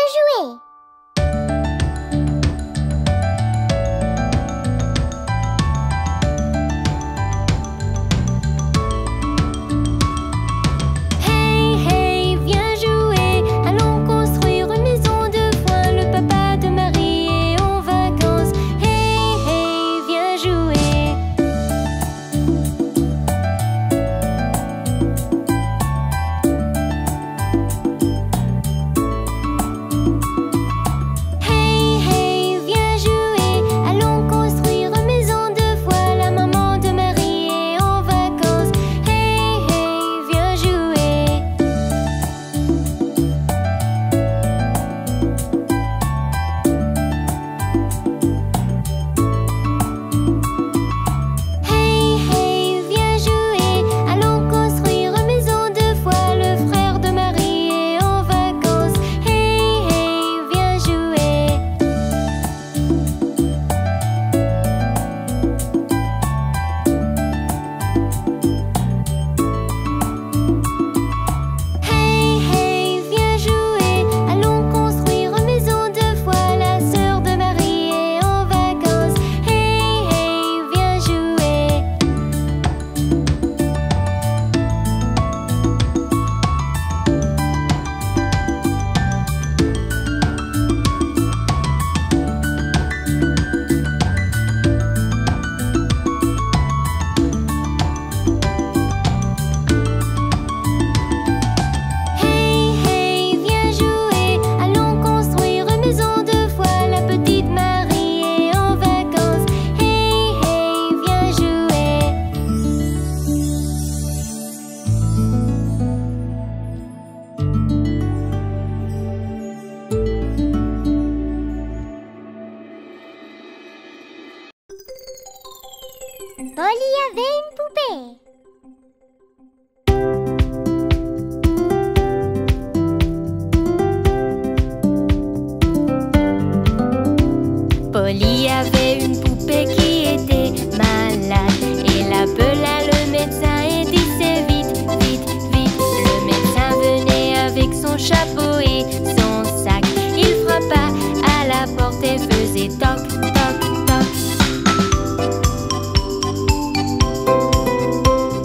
jouer. Polly avait une poupée. Polly avait une poupée qui était malade. Elle appela le médecin et disait vite, vite, vite. Le médecin venait avec son chapeau et son sac. Il frappa à la porte et faisait toc, toc, toc.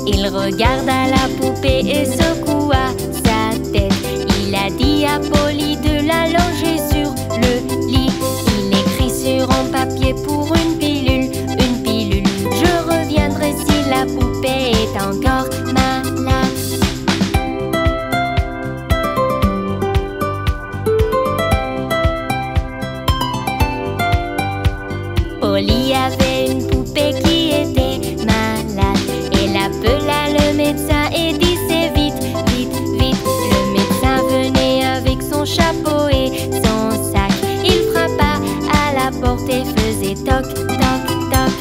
Il regarda la poupée et secoua sa tête. Il a dit à Polly de l'allonger sur le lit. Il écrit sur un papier pour une pilule, une pilule. Je reviendrai si la poupée est encore malade. Polly avait une poupée qui était malade. Elle appela le médecin et disait vite, vite, vite. Le médecin venait avec son chapeau et son sac. Il frappa à la porte et faisait toc, toc, toc.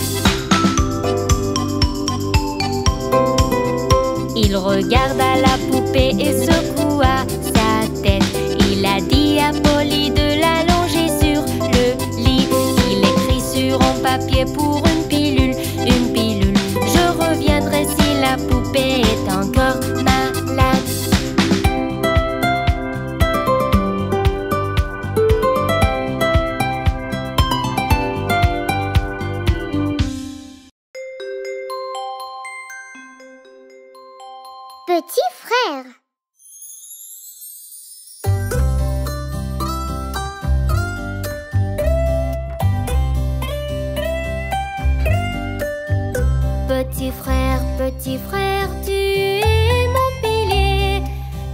Il regarda la poupée et secoua sa tête. Il a dit à Polly de l'allonger sur le lit. Il écrit sur un papier pour une pilule, une pilule. Je reviendrai si la poupée est encore malade. Petit frère. Petit frère, tu es mon pilier.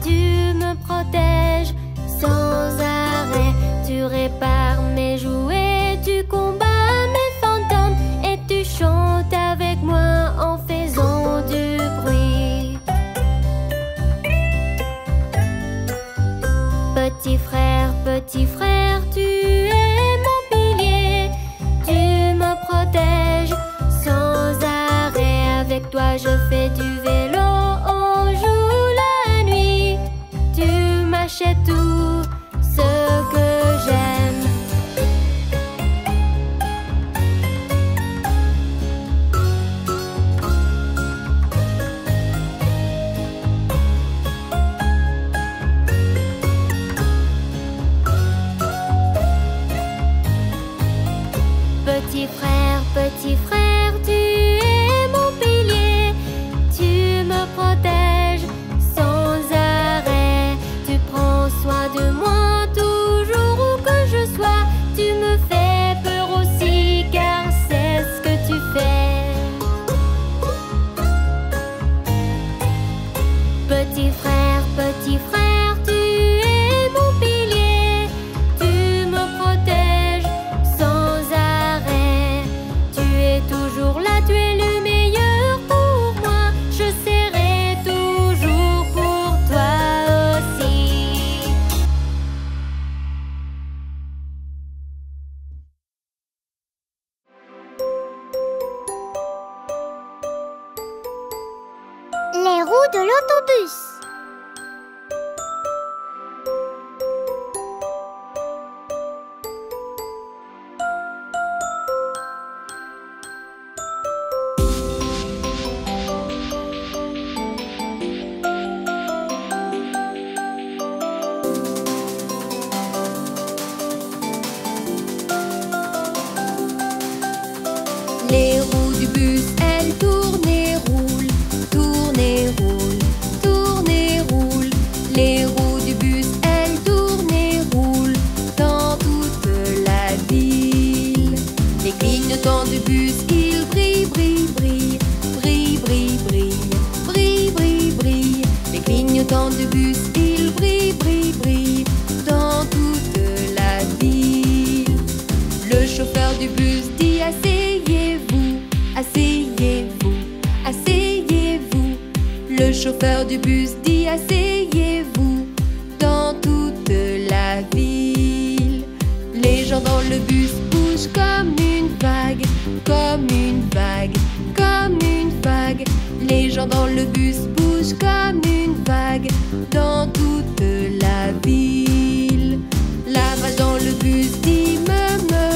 Tu me protèges sans arrêt. Tu répares mes jouets, tu combats mes fantômes et tu chantes avec moi en faisant du bruit. Petit frère, tu es mon pilier. Tu me protèges sans arrêt. Avec toi je fais du vélo Petit frère, tu es mon pilier. Tu me protèges sans arrêt. Tu prends soin de moi toujours où que je sois. Tu me fais peur aussi car c'est ce que tu fais. Petit frère, tu es mon pilier. Tu me protèges sans arrêt. Tu es toujours là, tu es le meilleur pour moi. Je serai toujours pour toi aussi. Les roues de l'autobus. Les roues du bus, elles tournent et roulent, tournent et roulent, tournent et roulent. Les roues du bus, elles tournent et roulent dans toute la ville. Les clignotants du bus, ils brillent, brillent, brillent, brillent, brillent, brillent, brillent, brillent, brillent. Les clignotants du bus, ils brillent, brillent, brillent dans toute la ville. Le chauffeur du bus dit asseyez-vous, asseyez-vous, asseyez-vous. Le chauffeur du bus dit asseyez-vous dans toute la ville. Les gens dans le bus bougent comme une vague, comme une vague, comme une vague. Les gens dans le bus bougent comme une vague dans toute la ville. La vache dans le bus dit me, me.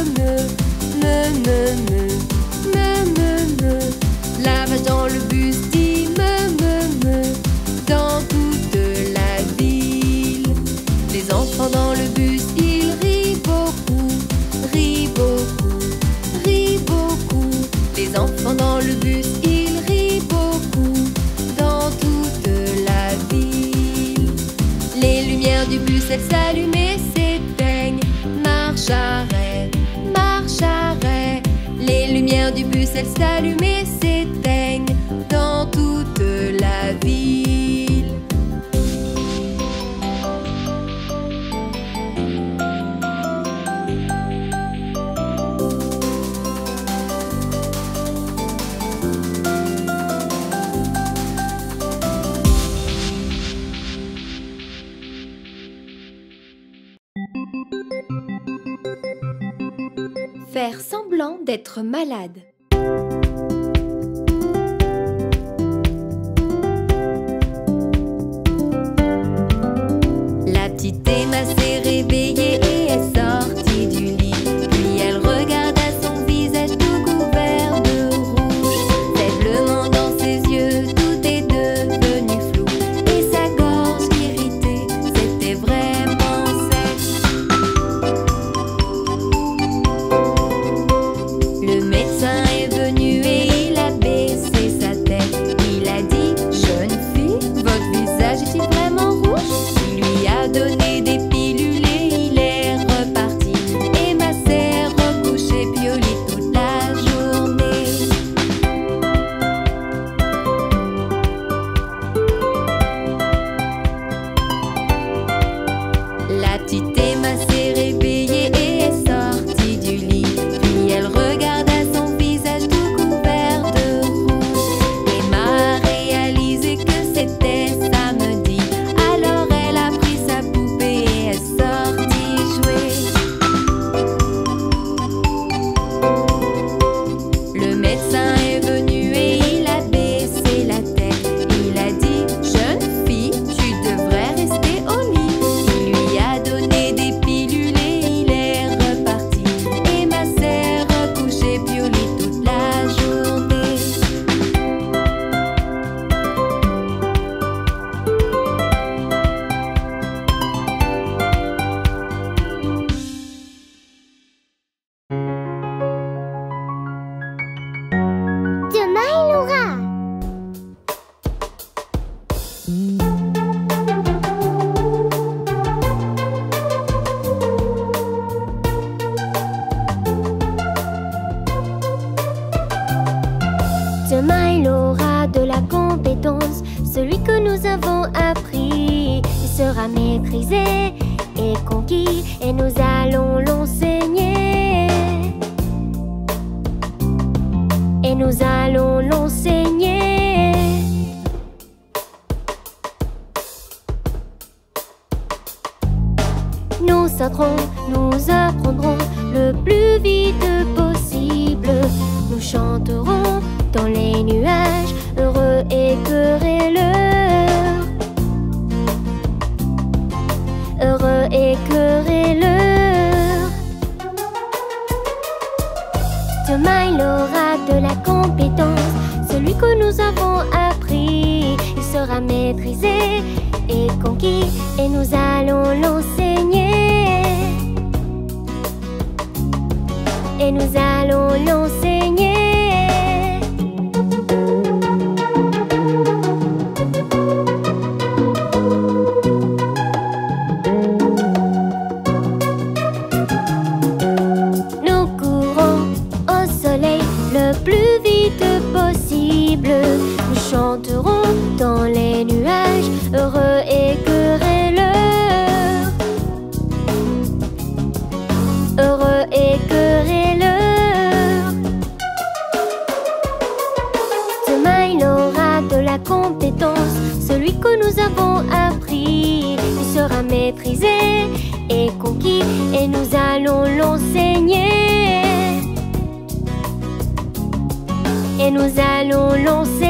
La vache dans le bus dit me, dans toute la ville. Les enfants dans le bus, ils rient beaucoup, rient beaucoup, rient beaucoup. Les enfants dans le bus, ils rient beaucoup, dans toute la ville. Les lumières du bus, elles s'allument et s'éteignent. Marche arrêt, marche arrêt. Les lumières du bus, elles s'allument et s'éteignent dans toute la ville. Faire semblant d'être malade. La petite Emma s'est réveillée et est sortie du lit. Puis elle regarda son visage tout couvert de rouge. Faiblement dans ses yeux, tout est devenu flou. Et sa gorge irritée, c'était vraiment sec. Le médecin que nous avons appris, il sera maîtrisé et conquis, et nous allons l'enseigner. Et nous allons l'enseigner. Nous sauterons, nous apprendrons le plus vite possible. Nous chanterons dans les nuages, heureux et querelleurs. Heureux et querelleurs. Demain il aura de la compétence, celui que nous avons appris. Il sera maîtrisé et conquis, et nous allons l'enseigner. Et nous allons l'enseigner. Nous courons au soleil le plus vite possible. Nous chanterons dans les nuages, heureux et querelleurs. Heureux et querelleurs. Demain il aura de la compétence, celui que nous avons appris. Il sera maîtrisé et conquis, et nous allons l'enseigner. Et nous allons l'enseigner.